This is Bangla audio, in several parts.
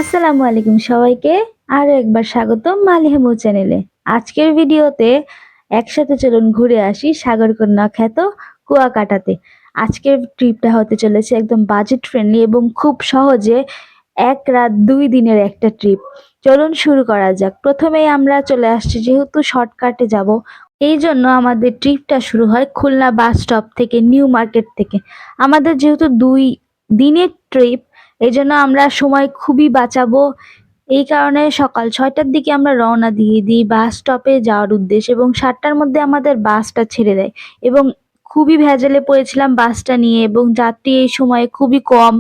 আসসালামু আলাইকুম সবাইকে। আরো একবার স্বাগতম মালিহামু চ্যানেলে। আজকের ভিডিওতে একসাথে চলুন ঘুরে আসি সাগরকন্যা খ্যাত কুয়াকাটাতে। আজকের ট্রিপটা হতে চলেছে একদম বাজেট ফ্রেন্ডলি এবং খুব সহজে 1 রাত 2 দিনের একটা ট্রিপ। চলুন শুরু করা যাক। প্রথমেই আমরা চলে আসছি, যেহেতু শর্টকাটে যাব এই জন্য আমাদের ট্রিপটা শুরু হয় খুলনা বাস স্টপ থেকে, নিউ মার্কেট থেকে। আমাদের যেহেতু 2 দিনের ট্রিপ, এই জন্য আমরা সময় খুবই বাঁচাবো। এই কারণে সকাল 6টার দিকে আমরা রওনা দিয়ে দিই বাস স্টপে যাওয়ার উদ্দেশ্যে, এবং 7টার মধ্যে আমাদের বাসটা ছেড়ে দেয়। এবং খুবই ভেজালে পড়েছিলাম বাসটা নিয়ে, এবং যাত্রী এই সময়ে খুবই কম।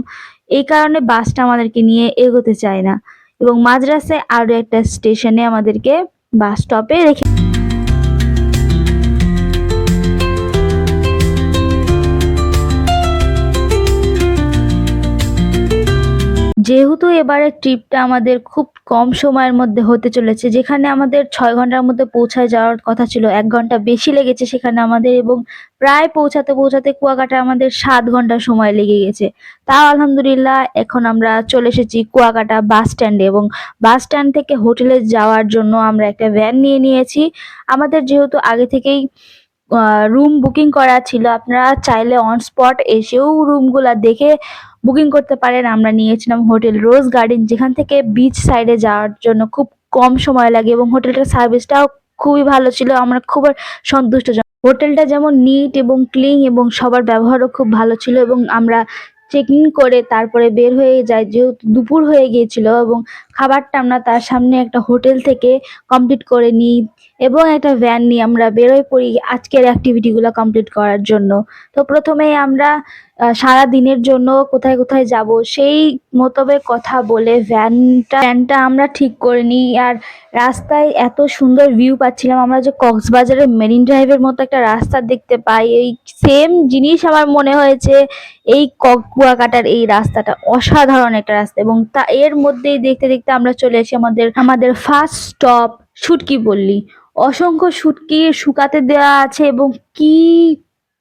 এই কারণে বাসটা আমাদেরকে নিয়ে এগোতে চায় না, এবং মাঝ রাস্তায় আরো একটা স্টেশনে আমাদেরকে বাস স্টপে রেখে। যেহেতু এবারের ট্রিপটা আমাদের খুব কম সময়ের মধ্যে হতে চলেছে, যেখানে আমাদের 6 ঘন্টার মধ্যে পৌঁছায় যাওয়ার কথা ছিল, 1 ঘন্টা বেশি লেগেছে সেখানে আমাদের, এবং প্রায় পৌঁছাতে পৌঁছাতে কুয়াকাটা আমাদের 7 ঘন্টা সময় লেগে গেছে। তাও আলহামদুলিল্লাহ এখন আমরা চলে এসেছি কুয়াকাটা বাস স্ট্যান্ডে, এবং বাস স্ট্যান্ড থেকে হোটেলে যাওয়ার জন্য আমরা একটা ভ্যান নিয়ে নিয়েছি। আমাদের যেহেতু আগে থেকেই রুম বুকিং করা ছিল, আপনারা চাইলে অন স্পট এসেও রুমগুলা দেখে বুকিং করতে পারেন। আমরা নিয়েছিলাম হোটেল রোজ গার্ডেন, যেখান থেকে বিচ সাইডে যাওয়ার জন্য খুব কম সময় লাগে, এবং হোটেলটার সার্ভিসটাও খুবই ভালো ছিল। আমরা খুব সন্তুষ্ট। হোটেলটা যেমন নিট এবং ক্লিন, এবং সবার ব্যবহারও খুব ভালো ছিল। এবং আমরা চেক ইন করে তারপরে বের হয়ে যাই, যেহেতু দুপুর হয়ে গিয়েছিল, এবং খাবারটা আমরা তার সামনে একটা হোটেল থেকে কমপ্লিট করে নিই, এবং একটা ভ্যান নিয়ে আমরা বেরোয় পড়ি আজকের অ্যাক্টিভিটিগুলো কমপ্লিট করার জন্য। তো প্রথমেই আমরা সারা দিনের জন্য কোথায় কোথায় যাব সেই মোতাবেক কথা বলে ভ্যানটা আমরা ঠিক করে নিই। আর রাস্তায় এত সুন্দর ভিউ পাচ্ছিলাম আমরা, যে কক্সবাজারের মেরিন ড্রাইভের মতো একটা রাস্তা দেখতে পাই, এই সেম জিনিস আমার মনে হয়েছে। এই কুয়াকাটার এই রাস্তাটা অসাধারণ একটা রাস্তা, এবং তা এর মধ্যেই দেখতে দেখতে আমরা চলে এসেছি আমাদের ফার্স্ট স্টপ শুটকি পল্লী। অসংখ্য শুটকি শুকাতে দেওয়া আছে, এবং কি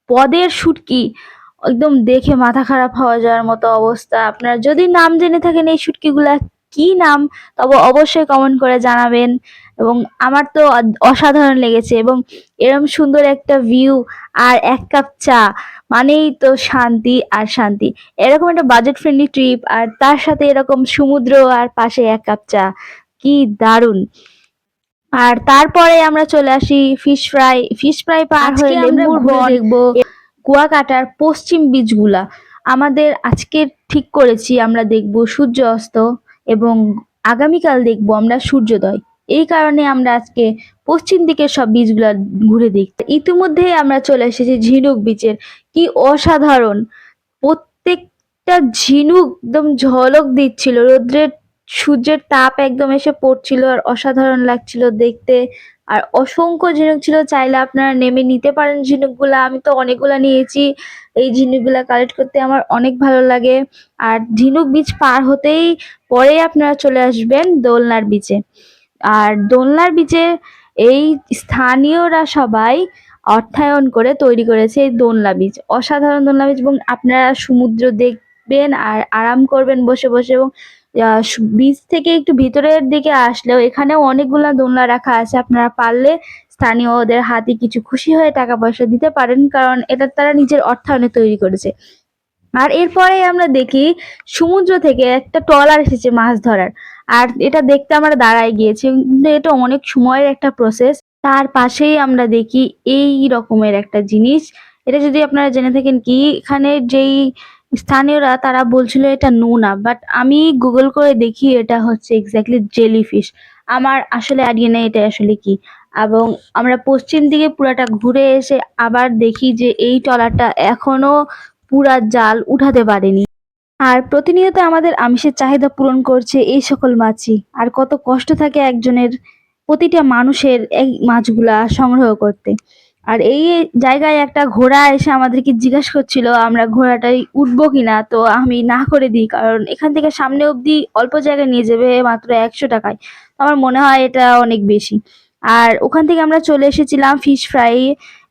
পদের শুটকি, একদম দেখে মাথা খারাপ হওয়া যাওয়ার মতো অবস্থা। আপনারা যদি নাম জেনে থাকেন এই শুটকিগুলা কি নাম, তবে অবশ্যই কমেন্ট করে জানাবেন। এবং আমার তো অসাধারণ লেগেছে, এবং এরম সুন্দর একটা ভিউ আর 1 কাপ চা মানেই তো শান্তি আর শান্তি। এরকম একটা বাজেট ফ্রেন্ডলি ট্রিপ, আর তার সাথে এরকম সমুদ্র আর পাশে 1 কাপ চা, কি দারুণ। আর তারপরে আমরা চলে আসি ফিশ ফ্রাই পার হয়ে লেম্বুর বন দেখবো, কুয়াকাটার পশ্চিম বিচগুলা। আমাদের আজকে ঠিক করেছি আমরা দেখব সূর্য অস্ত, এবং আগামীকাল দেখব আমরা সূর্যোদয়। এই কারণে আমরা আজকে পশ্চিম দিকের সব বিচগুলা ঘুরে দেখতে। ইতিমধ্যে আমরা চলে এসেছি ঝিনুক বিচের। কি অসাধারণ, প্রত্যেকটা ঝিনুক একদম ঝলক দিচ্ছিল, রোদ্রের সূর্যের তাপ একদম এসে পড়ছিল, আর অসাধারণ লাগছিল দেখতে। আর অসংখ্য ঝিনুক ছিল, চাইলে আপনারা নেমে নিতে পারেন ঝিনুকগুলা। আমি তো অনেকগুলা নিয়েছি। এই ঝিনুকগুলা কালেক্ট করতে আমার অনেক ভালো লাগে। আর ঝিনুক বিচ পার হতেই পরে আপনারা চলে আসবেন দোলনার বিচে। আর দোলনার বিচে এই স্থানীয়রা সবাই অর্থায়ন করে তৈরি করেছে এই দোলনা বিচ, অসাধারণ দোলনা বিচ। এবং আপনারা সমুদ্র দেখবেন আর আরাম করবেন বসে বসে। এবং বিচ থেকে একটু ভিতরের দিকে আসলেও এখানেও অনেকগুলা দোলনা রাখা আছে, আপনারা পারলে স্থানীয়দের হাতে কিছু খুশি হয়ে টাকা পয়সা দিতে পারেন, কারণ এটা তারা নিজের অর্থায়নে তৈরি করেছে। আর এরপরে আমরা দেখি সমুদ্র থেকে একটা ট্রলার এসেছে মাছ ধরার। আর এটা দেখতে আমরা দাঁড়ায় গিয়েছি, কিন্তু এটা অনেক সময়ের একটা প্রসেস। তার পাশেই আমরা দেখি এই রকমের একটা জিনিস। এটা যদি আপনারা জেনে থাকেন কি, এখানে যেই স্থানীয়রা তারা বলছিল এটা নোনা, বাট আমি গুগল করে দেখি এটা হচ্ছে এক্স্যাক্টলি জেলিফিশ। আমার আসলে আইডিয়া নেই এটা আসলে কি। এবং আমরা পশ্চিম দিকে পুরাটা ঘুরে এসে আবার দেখি যে এই ট্রলারটা এখনো পুরা জাল উঠাতে পারেনি। আর প্রতিনিয়ত আমাদের আমিষের চাহিদা পূরণ করছে এই সকল মাছই। আর কত কষ্ট থাকে একজনের, প্রতিটা মানুষের এই মাছগুলা সংগ্রহ করতে। আর এই জায়গায় একটা ঘোড়া এসে আমাদেরকে জিজ্ঞাসা করছিল আমরা ঘোড়াটাই উঠবো কিনা, তো আমি না করে দিই, কারণ এখান থেকে সামনে অবধি অল্প জায়গা নিয়ে যাবে মাত্র 100 টাকায়। আমার মনে হয় এটা অনেক বেশি। আর ওখান থেকে আমরা চলে এসেছিলাম ফিশ ফ্রাই।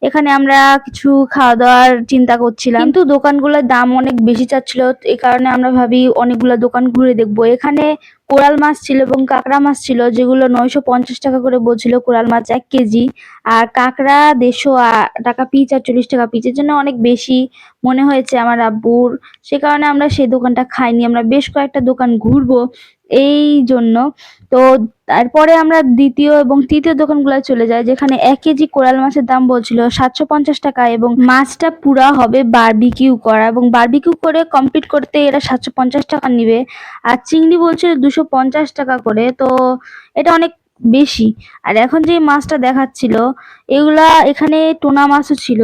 এখানে আমরা কিছু খাওয়া দাওয়ার চিন্তা করছিলাম, কিন্তু দোকানগুলোর দাম অনেক বেশি চাচ্ছিল। এই কারণে আমরা ভাবি অনেকগুলো দোকান ঘুরে দেখবো। এখানে কোরাল মাছ ছিল এবং কাঁকড়া মাছ ছিল, যেগুলো 950 টাকা করে বলছিল কোরাল মাছ 1 কেজি, আর কাঁকড়া 150 টাকা পিস আর 40 টাকা পিস। এর জন্য অনেক বেশি মনে হয়েছে আমার আব্বুর, সে কারণে আমরা সেই দোকানটা খাইনি। আমরা বেশ কয়েকটা দোকান ঘুরবো এই জন্য। তো তারপরে আমরা দ্বিতীয় এবং তৃতীয় দোকানগুলোয় চলে যাই, যেখানে 1 কেজি কোরাল মাছের দাম বলছিল 750 টাকা এবং মাছটা পুরা হবে বারবিকিউ করা, এবং বারবিকিউ করে কমপ্লিট করতে এরা 750 টাকা নিবে। আর চিংড়ি বলছিল 250 টাকা করে, তো এটা অনেক বেশি। আর এখন যে মাছটা দেখাচ্ছিল এগুলা, এখানে টোনা মাছও ছিল।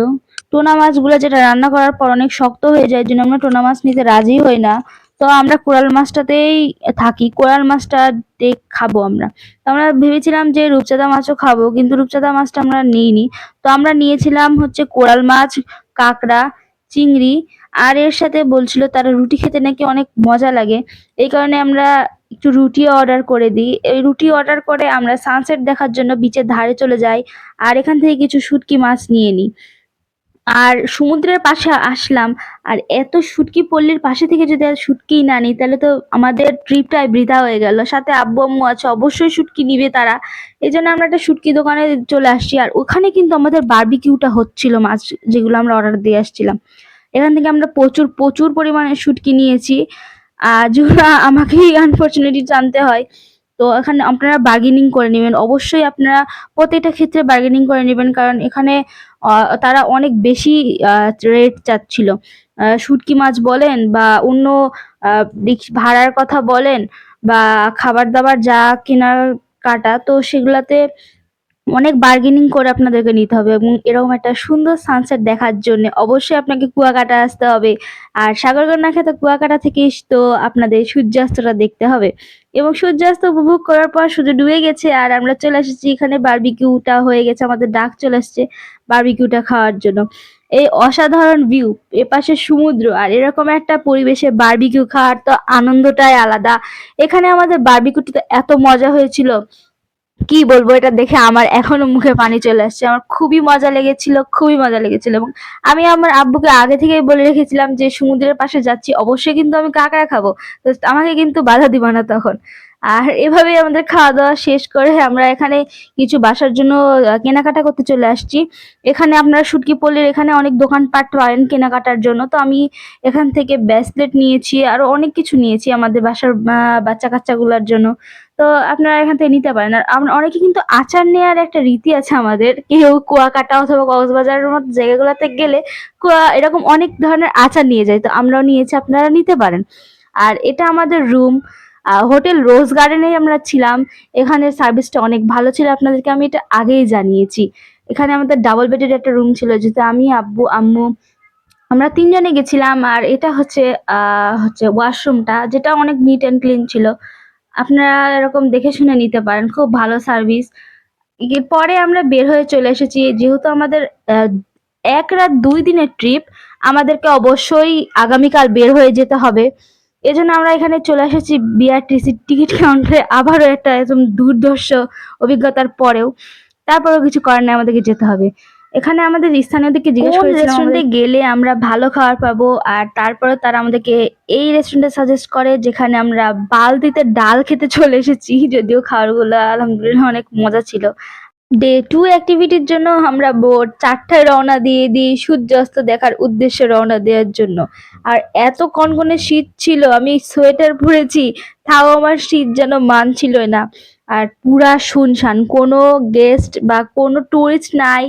টোনা মাছগুলো যেটা রান্না করার পর অনেক শক্ত হয়ে যায়, জন্য আমরা টোনা মাছ নিতে রাজি হই না। তো আমরা কোরাল মাছটাতেই থাকি, কোরাল মাছটা খাবো আমরা। তো আমরা ভেবেছিলাম যে রূপচাঁদা মাছও খাবো, কিন্তু রূপচাঁদা মাছটা আমরা নিইনি। তো আমরা নিয়েছিলাম হচ্ছে কোরাল মাছ, কাঁকড়া, চিংড়ি, আর এর সাথে বলছিল তারা রুটি খেতে নাকি অনেক মজা লাগে। এই কারণে আমরা একটু রুটি অর্ডার করে দিই। এই রুটি অর্ডার করে আমরা সানসেট দেখার জন্য বিচের ধারে চলে যাই, আর এখান থেকে কিছু শুটকি মাছ নিয়ে নিই। আর সমুদ্রের পাশে আসলাম, আর এত শুটকি পল্লীর পাশে থেকে যদি আর শুটকি না নিই তাহলে তো আমাদের ট্রিপটাই বৃথা হয়ে গেল। সাথে আব্বু আম্মু আছে, অবশ্যই শুটকি নিবে তারা। এই জন্য আমরা একটা শুটকি দোকানে চলে আসছি, আর ওখানে কিন্তু আমাদের বারবিকিউটা হচ্ছিল, মাছ যেগুলো আমরা অর্ডার দিয়ে আসছিলাম। এখান থেকে আমরা প্রচুর প্রচুর পরিমাণে শুটকি নিয়েছি, আর যেগুলো আমাকেই আনফর্চুনেটলি জানতে হয়। তো এখানে আপনারা বার্গেনিং করে নেবেন, অবশ্যই আপনারা প্রত্যেকটা ক্ষেত্রে বার্গেনিং করে নেবেন, কারণ এখানে তারা অনেক বেশি রেট চাচ্ছিল। শুটকি মাছ বলেন বা অন্য ভাড়ার কথা বলেন বা খাবার দাবার যা কেনার কাটা, তো সেগুলাতে অনেক বার্গেনিং করে আপনাদেরকে নিতে হবে। এবং এরকম একটা সুন্দর সানসেট দেখার জন্য অবশ্যই আপনাকে কুয়াকাটা আসতে হবে। আর সাগরকন্যা খেতে কুয়াকাটা থেকে তো আপনাদের সূর্যাস্তটা দেখতে হবে, এবং সূর্যাস্ত উপভোগ করার পর সূর্য ডুবে গেছে আর আমরা চলে এসেছি এখানে, বারবিকিউটা হয়ে গেছে, আমাদের ডাক চলে আসছে বারবিকিউটা খাওয়ার জন্য। এই অসাধারণ ভিউ, এপাশে সমুদ্র, আর এরকম একটা পরিবেশে বারবিকিউ খাওয়ার তো আনন্দটাই আলাদা। এখানে আমাদের বারবিকিউটা এত মজা হয়েছিল, কি বলবো, এটা দেখে আমার এখনো মুখে পানি চলে আসছে। আমার খুবই মজা লেগেছিল, খুবই মজা লেগেছিল। এবং আমি আমার আব্বুকে আগে থেকেই বলে রেখেছিলাম যে সমুদ্রের পাশে যাচ্ছি, অবশ্যই কিন্তু আমি কাঁকড়া খাবো, তো আমাকে কিন্তু বাধা দিবা না তখন। আর এভাবেই আমাদের খাওয়া দাওয়া শেষ করে আমরা এখানে কিছু বাসার জন্য কেনাকাটা করতে চলে আসছি। এখানে আপনারা শুটকি পল্লীর এখানে অনেক দোকানপাট পাবেন কেনাকাটার জন্য। তো আমি এখান থেকে ব্রেসলেট নিয়েছি, আরো অনেক কিছু নিয়েছি আমাদের বাসার বাচ্চা কাচ্চাগুলোর জন্য। তো আপনারা এখান থেকে নিতে পারেন। আর আমরা অনেকে কিন্তু আচার নেওয়ার একটা রীতি আছে আমাদের, কেউ কুয়াকাটা অথবা কক্সবাজারের মতো জায়গাগুলোতে গেলে এরকম অনেক ধরনের আচার নিয়ে যায়, তো আমরাও নিয়েছি, আপনারা নিতে পারেন। আর এটা আমাদের রুম, হোটেল রোজ গার্ডেনে আমরা ছিলাম। এখানের সার্ভিসটা অনেক ভালো ছিল, আপনাদেরকে আমি এটা আগেই জানিয়েছি। এখানে আমাদের ডাবল বেডের একটা রুম ছিল, যেটা আমি, আব্বু, আম্মু, আমরা তিনজনে গেছিলাম। আর এটা হচ্ছে হচ্ছে ওয়াশরুমটা, যেটা অনেক নিট অ্যান্ড ক্লিন ছিল। আপনারা এরকম দেখে শুনে নিতে পারেন, খুব ভালো সার্ভিস। পরে আমরা বের হয়ে চলে এসেছি, যেহেতু আমাদের 1 রাত 2 দিনের ট্রিপ, আমাদেরকে অবশ্যই আগামীকাল বের হয়ে যেতে হবে। এজন্য আমরা এখানে চলে এসেছি বিআরটিসি টিকিট কাউন্টারে, আবারও একটা একদম দুর্ধর্ষ অভিজ্ঞতার পরেও। তারপরেও কিছু করার নেই, আমাদেরকে যেতে হবে। এখানে আমাদের স্থানীয়দেরকে জিজ্ঞেস কোন করেছিলাম রেস্টুরেন্টে গেলে আমরা ভালো খাবার পাবো, আর তারপরে তারা আমাদেরকে এই রেস্টুরেন্টে সাজেস্ট করে, যেখানে আমরা বালতিতে ডাল খেতে চলে এসেছি। যদিও খাবারগুলো আলহামদুলিল্লাহ অনেক মজা ছিল। ডে 2 অ্যাক্টিভিটির জন্য আমরা ভোর 4টায় রওনা দিয়ে দিই সূর্যাস্ত দেখার উদ্দেশ্যে রওনা দেওয়ার জন্য। আর এত কনকনে শীত ছিল, আমি সোয়েটার পরেছি, তাও আমার শীত যেন মানছিল না। আর পুরা শুনশান, কোনো গেস্ট বা কোনো টুরিস্ট নাই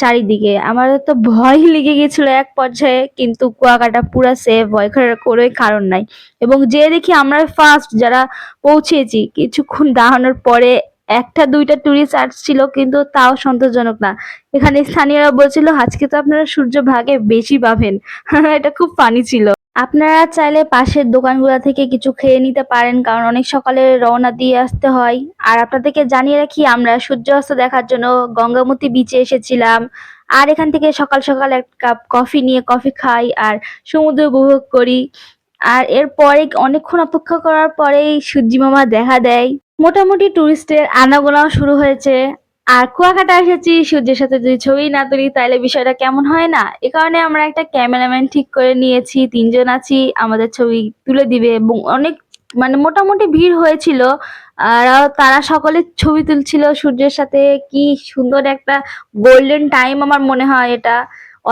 চারিদিকে। আমাদের তো ভয় লেগে গেছিল এক পর্যায়ে, কিন্তু কুয়াকাটা পুরা সেফ, ভয় করার কোনো কারণ নাই। এবং যে দেখি আমরা ফার্স্ট যারা পৌঁছেছি, কিছুক্ষণ দাঁড়ানোর পরে 1টা 2টা টুরিস্ট আসছিল, কিন্তু তাও সন্তোষজনক না। এখানে স্থানীয়রা বলছিল আজকে তো আপনারা সূর্য ভাগে বেশি পাবেন। এটা খুব ফানি ছিল। আপনারা চাইলে পাশের দোকানগুলো থেকে কিছু খেয়ে নিতে পারেন, কারণ অনেক সকালে রওনা দিয়ে আসতে হয়। আর আপনাদেরকে জানিয়ে রাখি, আমরা সূর্যাস্ত দেখার জন্য গঙ্গামতী বিচে এসেছিলাম। আর এখান থেকে সকাল সকাল 1 কাপ কফি নিয়ে কফি খাই আর সমুদ্র উপভোগ করি। আর এরপরে অনেকক্ষণ অপেক্ষা করার পরেই সূর্যি মামা দেখা দেয়। মোটামুটি টুরিস্টের আনাগোনাও শুরু হয়েছে। আর কুয়াকাটা এসেছি সূর্যের সাথে যদি ছবি না তুলি তাহলে বিষয়টা কেমন হয় না? এ কারণে আমরা একটা ক্যামেরাম্যান ঠিক করে নিয়েছি, ৩ জন আছি, আমাদের ছবি তুলে দিবে এবং অনেক মানে মোটামুটি ভিড় হয়েছিল। আর তারা সকলে ছবি তুলছিল সূর্যের সাথে। কি সুন্দর একটা গোল্ডেন টাইম আমার মনে হয় এটা।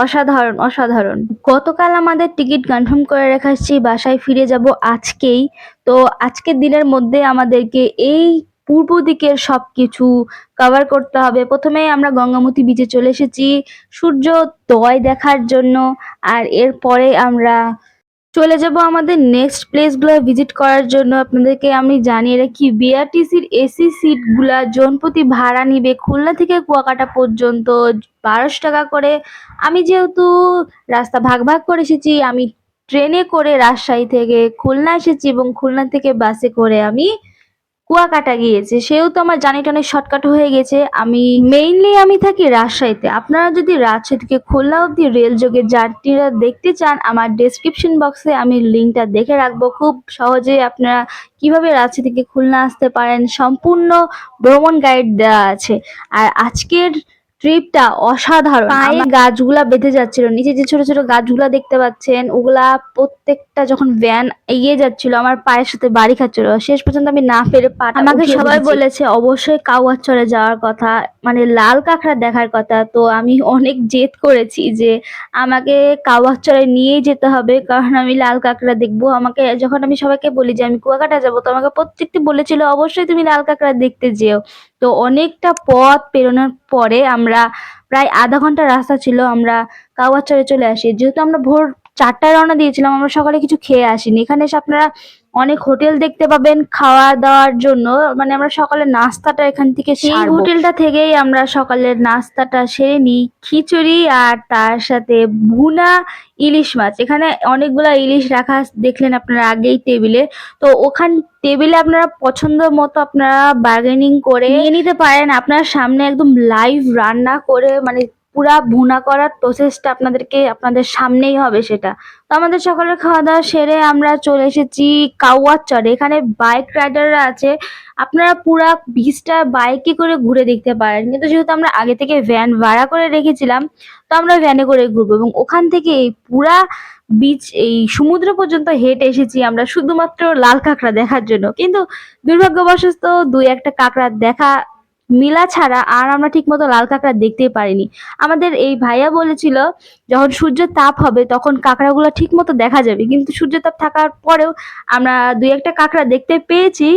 অসাধারণ, অসাধারণ। গতকাল আমাদের টিকিট কনফার্ম করে রেখেছি, বাসায় ফিরে যাব আজকেই। তো আজকের দিনের মধ্যে আমাদেরকে এই পূর্ব দিকের সবকিছু কভার করতে হবে। প্রথমেই আমরা গঙ্গামতী বিচে চলে এসেছি সূর্যোদয় দেখার জন্য। আর এরপরে আমরা চলে যাব আমাদের নেক্সট প্লেসগুলো ভিজিট করার জন্য। আপনাদেরকে আমি জানিয়ে রাখি, বিআরটিসির এসি সিটগুলা জনপ্রতি ভাড়া নিবে খুলনা থেকে কুয়াকাটা পর্যন্ত ১২০০ টাকা করে। আমি যেহেতু রাস্তা ভাগ ভাগ করে এসেছি, আমি ট্রেনে করে রাজশাহী থেকে খুলনা এসেছি এবং খুলনা থেকে বাসে করে আমি কুয়াকাটা গিয়েছে, সেহেতু আমার জার্নিটা অনেক শর্টকাট হয়ে গেছে। আমি থাকি রাজশাহীতে। আপনারা যদি রাজশাহী থেকে খুলনা অব্দি রেল যোগে জার্নিটা দেখতে চান, আমার ডেসক্রিপশন বক্সে আমি লিঙ্কটা দেখে রাখবো। খুব সহজে আপনারা কিভাবে রাজশাহী থেকে খুলনা আসতে পারেন সম্পূর্ণ ভ্রমণ গাইড দেওয়া আছে। আর আজকের ট্রিপটা অসাধারণ। পায়ে গাছগুলা বেঁধে যাচ্ছিল, নিচে যে ছোট ছোট গাছগুলা দেখতে পাচ্ছেন ওগুলা প্রত্যেকটা যখন ভ্যান এগিয়ে যাচ্ছিল আমার পায়ের সাথে বাড়ি খাচ্ছিল। শেষ পর্যন্ত আমি না পেরে পাটা আমাকে সবাই বলেছে অবশ্যই কাউয়াচরে যাওয়ার কথা, মানে লাল কাঁকড়া দেখার কথা। তো আমি অনেক জেদ করেছি যে আমাকে কাউয়াচরে নিয়েই যেতে হবে, কারণ আমি লাল কাঁকড়া দেখবো। আমাকে যখন আমি সবাইকে বলি যে আমি কুয়াকাটা যাবো, তো আমাকে প্রত্যেকটি বলেছিল অবশ্যই তুমি লাল কাঁকড়া দেখতে যেও। তো অনেকটা পথ পেরোনোর পরে আমরা প্রায় আধা ঘন্টা রাস্তা ছিল, আমরা কাউয়াচরে চলে আসি। যেহেতু আমরা ভোর ৪টায় রওনা দিয়েছিলাম, আমরা সকালে কিছু খেয়ে আসিনি। এখানে এসে আপনারা অনেক হোটেল দেখতে পাবেন খাওয়া দাওয়ার জন্য। মানে আমরা সকালের নাস্তাটা এখান থেকে সেই হোটেলটা থেকেই আমরা সকালের নাস্তাটা সেরে নিই, খিচুড়ি আর তার সাথে ভুনা ইলিশ মাছ। এখানে অনেকগুলা ইলিশ রাখা দেখলেন আপনারা আগেই টেবিলে। তো ওখান টেবিলে আপনারা পছন্দ মতো আপনারা বার্গেনিং করে নিয়ে নিতে পারেন। আপনার সামনে একদম লাইভ রান্না করে, মানে পুরা ভুনা করার প্রসেসটা আপনাদের সামনেই হবে সেটা। তো আমাদের সকালের খাওয়া দাওয়া সেরে আমরা চলে এসেছি কাউয়াচরে। এখানে বাইক রাইডাররা আছে, আপনারা পুরা বিচটা বাইকে করে ঘুরে দেখতে পারেন। কিন্তু যেহেতু আমরা আগে থেকে ভ্যান ভাড়া করে রেখেছিলাম, তো আমরা ভ্যানে করে ঘুরবো এবং ওখান থেকে এই পুরা বিচ এই সমুদ্র পর্যন্ত হেঁটে এসেছি আমরা শুধুমাত্র লাল কাঁকড়া দেখার জন্য। কিন্তু দুর্ভাগ্যবশত দুই একটা কাঁকড়া দেখা মিলা ছাড়া আর আমরা ঠিকমতো লাল কাঁকড়া দেখতেই পারিনি। আমাদের এই ভাইয়া বলেছিল যখন সূর্যের তাপ হবে তখন কাঁকড়াগুলো ঠিক মতো দেখা যাবে, কিন্তু সূর্যের তাপ থাকার পরেও আমরা দুই একটা কাঁকড়া দেখতে পেয়েছি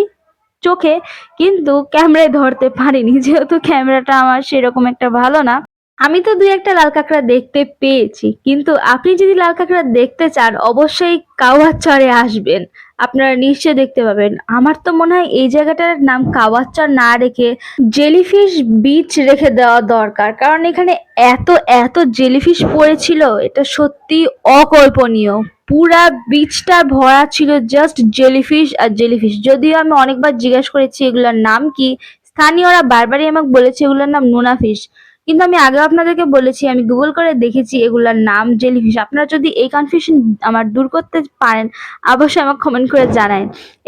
চোখে, কিন্তু ক্যামেরায় ধরতে পারিনি যেহেতু ক্যামেরাটা আমার সেরকম একটা ভালো না। আমি তো দুই একটা লাল কাঁকড়া দেখতে পেয়েছি, কিন্তু আপনি যদি লাল কাঁকড়া দেখতে চান অবশ্যই কাওয়াচরে আসবেন, আপনারা নিশ্চয়ই দেখতে পাবেন। আমার তো মনে হয় এই জায়গাটার নাম কাওয়াচর না রেখে জেলিফিশ বিচ রেখে দেওয়া দরকার, কারণ এখানে এত এত জেলিফিশ পড়েছিল, এটা সত্যি অকল্পনীয়। পুরা বিচটা ভরা ছিল জাস্ট জেলিফিশ আর জেলিফিশ। যদিও আমি অনেকবার জিজ্ঞেস করেছি এগুলোর নাম কি, স্থানীয়রা বারবারই আমাকে বলেছে এগুলোর নাম নোনা ফিশ, কিন্তু আমি আগেও আপনাদেরকে বলেছি আমি গুগল করে দেখেছি এগুলার নাম জেলিফিশ। আপনারা যদি এই কনফিউশন আমার দূর করতে পারেন অবশ্যই আমাকে কমেন্ট করে জানান।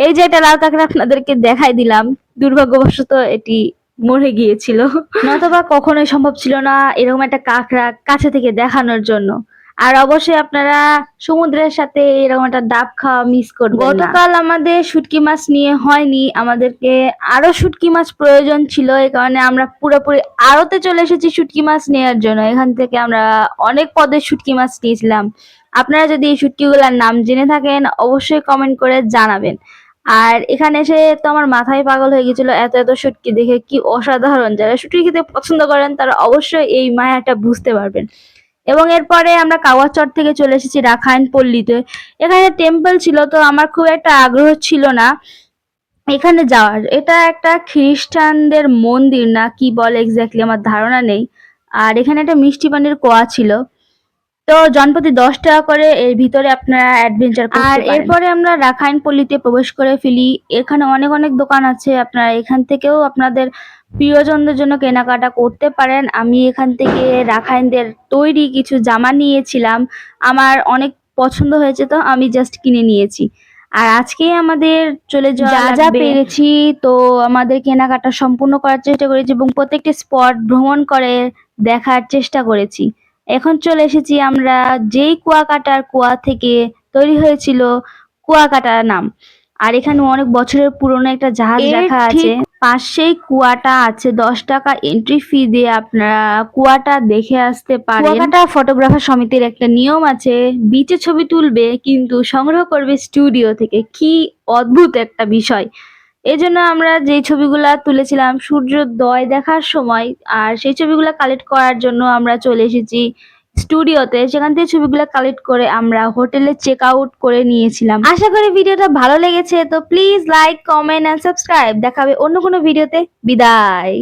এই যে এটা লাল কাঁকড়া আপনাদেরকে দেখাই দিলাম, দুর্ভাগ্যবশত এটি মরে গিয়েছিল, নতবা কখনোই সম্ভব ছিল না এরকম একটা কাঁকড়া কাছে থেকে দেখানোর জন্য। আর অবশ্যই আপনারা সমুদ্রের সাথে এরকম একটা ডাব খাওয়া মিস করবেন না। গতকাল আমাদের শুটকি মাছ নিয়ে হয়নি, আমাদেরকে আরো শুটকি মাছ প্রয়োজন ছিল, এই কারণে আমরা পুরোপুরি আড়তে চলে এসেছি শুটকি মাছ নেওয়ার জন্য। এখান থেকে আমরা অনেক পদের শুটকি মাছ নিয়েছিলাম। আপনারা যদি এই শুটকিগুলোর নাম জেনে থাকেন অবশ্যই কমেন্ট করে জানাবেন। আর এখানে এসে তো আমার মাথায় পাগল হয়ে গেছিল, এত এত শুটকি দেখে, কি অসাধারণ। যারা শুটকি খেতে পছন্দ করেন তারা অবশ্যই এই মায়াটা বুঝতে পারবেন। এবং এরপরে আমরা কাওয়াচর থেকে চলে এসেছি রাখাইন পল্লীতে। এখানে টেম্পল ছিল, তো আমার খুব একটা আগ্রহ ছিল না এখানে যাওয়ার। এটা একটা খ্রিস্টানদের মন্দির না কি বলে এক্স্যাক্টলি আমার ধারণা নেই। আর এখানে একটা মিষ্টি পানির কুয়া ছিল। তো জনপ্রতি ১০ টাকা করে এর ভিতরে আপনারা অ্যাডভেঞ্চার করতে পারেন। আর এরপরে আমরা রাখাইন পল্লীতে প্রবেশ করে ফেলি। এখানে অনেক অনেক দোকান আছে, আপনারা এখান থেকেও আপনাদের প্রিয়জনদের জন্য কেনাকাটা করতে পারেন। আমি এখান থেকে রাখাইনদের তৈরি কিছু জামা নিয়েছিলাম, আমার অনেক পছন্দ হয়েছে তো আমি জাস্ট কিনে নিয়েছি। আর আজকেই আমাদের চলে যাওয়া যা লাগবে। পেরেছি তো আমাদের কেনাকাটা সম্পূর্ণ করার চেষ্টা করেছি এবং প্রত্যেকটি স্পট ভ্রমণ করে দেখার চেষ্টা করেছি। এখন চলে এসেছি আমরা যেই কুয়াকাটার কুয়া থেকে তৈরি হয়েছিল কুয়াকাটার নাম। আর এখানে অনেক বছরের পুরনো একটা জাহাজ এর রাখা ঠিক আছে। পাশেই কুয়াটা আছে, 10 টাকা এন্ট্রি ফি দিয়ে আপনারা কুয়াটা দেখে আসতে পারেন। কুয়াকাটা ফটোগ্রাফার সমিতির একটা নিয়ম আছে, বিচে ছবি তুলবে কিন্তু সংগ্রহ করবে স্টুডিও থেকে। কি অদ্ভুত একটা বিষয়! এজন্য আমরা যেই ছবিগুলা তুলেছিলাম সূর্যোদয় দেখার সময়, আর সেই ছবিগুলা কালেক্ট করার জন্য আমরা চলে এসেছি স্টুডিওতে। সেখান থেকে ছবিগুলো কালেক্ট করে আমরা হোটেলে চেক আউট করে নিয়েছিলাম। আশা করি ভিডিওটা ভালো লেগেছে, তো please like, comment and subscribe. দেখা হবে অন্য কোনো ভিডিওতে। বিদায়।